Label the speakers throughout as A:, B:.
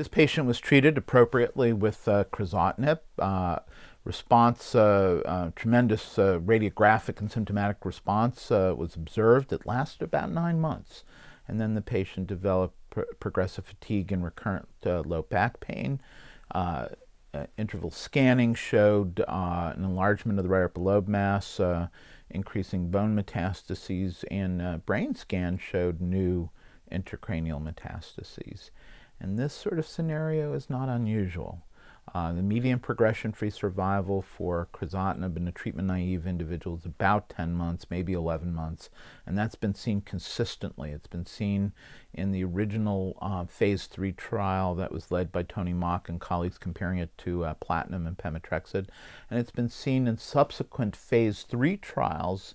A: This patient was treated appropriately with crizotinib. Tremendous radiographic and symptomatic response was observed. It lasted about 9 months. And then the patient developed progressive fatigue and recurrent low back pain. Interval scanning showed an enlargement of the right upper lobe mass, increasing bone metastases, and brain scan showed new intracranial metastases. And this sort of scenario is not unusual. The median progression-free survival for crizotinib in a treatment-naive individual is about 10 months, maybe 11 months, and that's been seen consistently. It's been seen in the original phase 3 trial that was led by Tony Mock and colleagues comparing it to platinum and pemetrexed, and it's been seen in subsequent phase 3 trials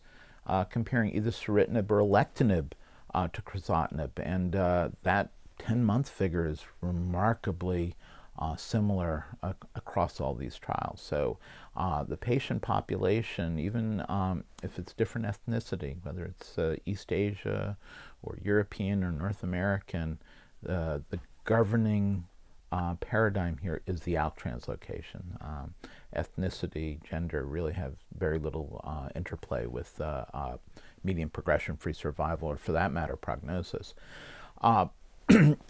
A: comparing either ceritinib or alectinib to crizotinib, and that 10-month figure is remarkably similar across all these trials. So the patient population, even if it's different ethnicity, whether it's East Asia or European or North American, the governing paradigm here is the ALK translocation. Ethnicity, gender really have very little interplay with median progression-free survival, or for that matter, prognosis.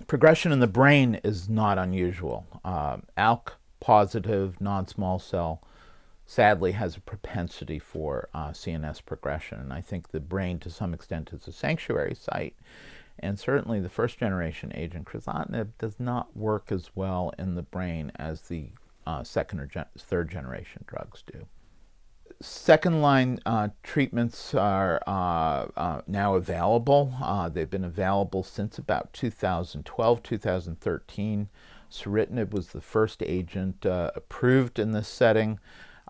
A: Progression in the brain is not unusual. ALK positive non-small cell sadly has a propensity for CNS progression, and I think the brain to some extent is a sanctuary site, and certainly the first generation agent crizotinib does not work as well in the brain as the second or third generation drugs do. Second line treatments are now available. They've been available since about 2012, 2013. Ceritinib was the first agent approved in this setting.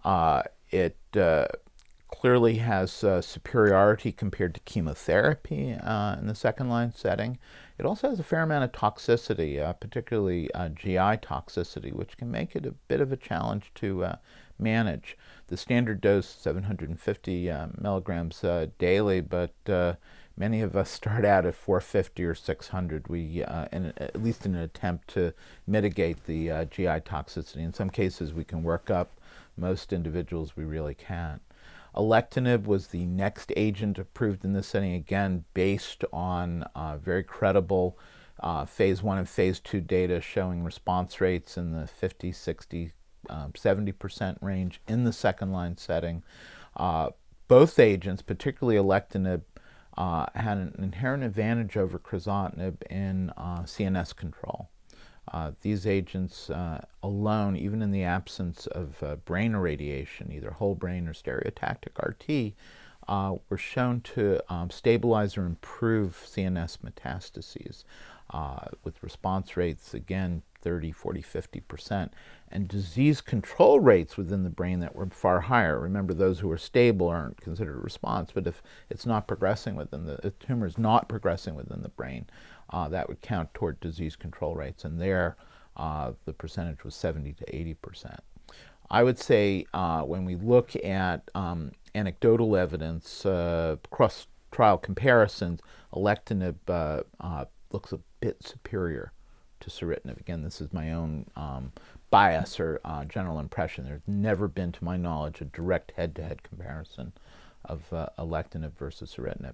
A: It clearly has superiority compared to chemotherapy in the second line setting. It also has a fair amount of toxicity, particularly GI toxicity, which can make it a bit of a challenge to manage. The standard dose, 750 milligrams daily, but many of us start out at 450 or 600. At least in an attempt to mitigate the GI toxicity. In some cases we can work up. Most individuals we really can't. Alectinib was the next agent approved in this setting, again based on very credible phase 1 and phase 2 data showing response rates in the 50, 60, 70% range in the second line setting. Both agents, particularly alectinib, had an inherent advantage over crizotinib in CNS control. These agents alone, even in the absence of brain irradiation, either whole brain or stereotactic RT, were shown to stabilize or improve CNS metastases with response rates, again, 30, 40, 50%, and disease control rates within the brain that were far higher. Remember, those who are stable aren't considered a response, but if it's not progressing within the tumor is not progressing within the brain, that would count toward disease control rates, and there the percentage was 70 to 80%. I would say when we look at anecdotal evidence, cross-trial comparisons, alectinib looks a bit superior to ceritinib. Again, this is my own bias or general impression. There's never been, to my knowledge, a direct head-to-head comparison of alectinib versus ceritinib.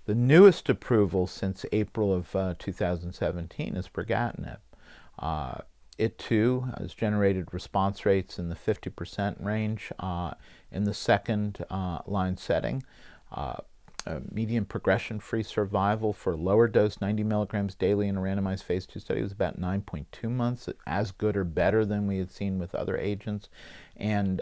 A: The newest approval since April of 2017 is brigatinib. It too has generated response rates in the 50% range in the second line setting. Median progression-free survival for lower dose 90 milligrams daily in a randomized phase 2 study was about 9.2 months, as good or better than we had seen with other agents. And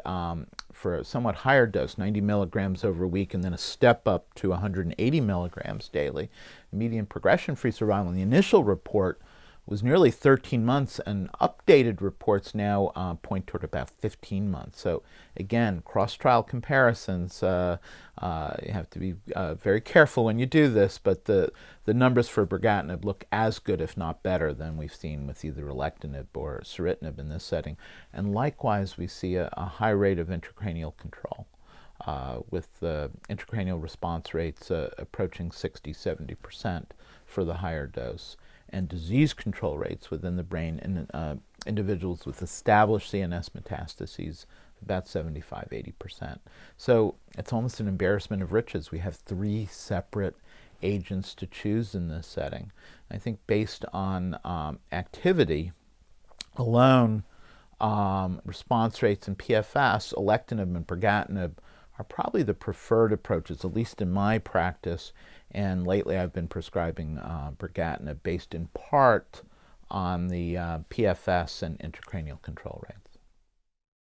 A: for a somewhat higher dose, 90 milligrams over a week, and then a step up to 180 milligrams daily, median progression-free survival in the initial report was nearly 13 months, and updated reports now point toward about 15 months. So again, cross-trial comparisons, you have to be very careful when you do this, but the numbers for brigatinib look as good, if not better, than we've seen with either alectinib or ceritinib in this setting. And likewise, we see a high rate of intracranial control, with intracranial response rates approaching 60-70% for the higher dose. and disease control rates within the brain in individuals with established CNS metastases, about 75–80%. So it's almost an embarrassment of riches. We have 3 separate agents to choose in this setting. I think based on activity alone, response rates and PFS, alectinib and brigatinib are probably the preferred approaches, at least in my practice. And lately I've been prescribing brigatinib based in part on the PFS and intracranial control rates.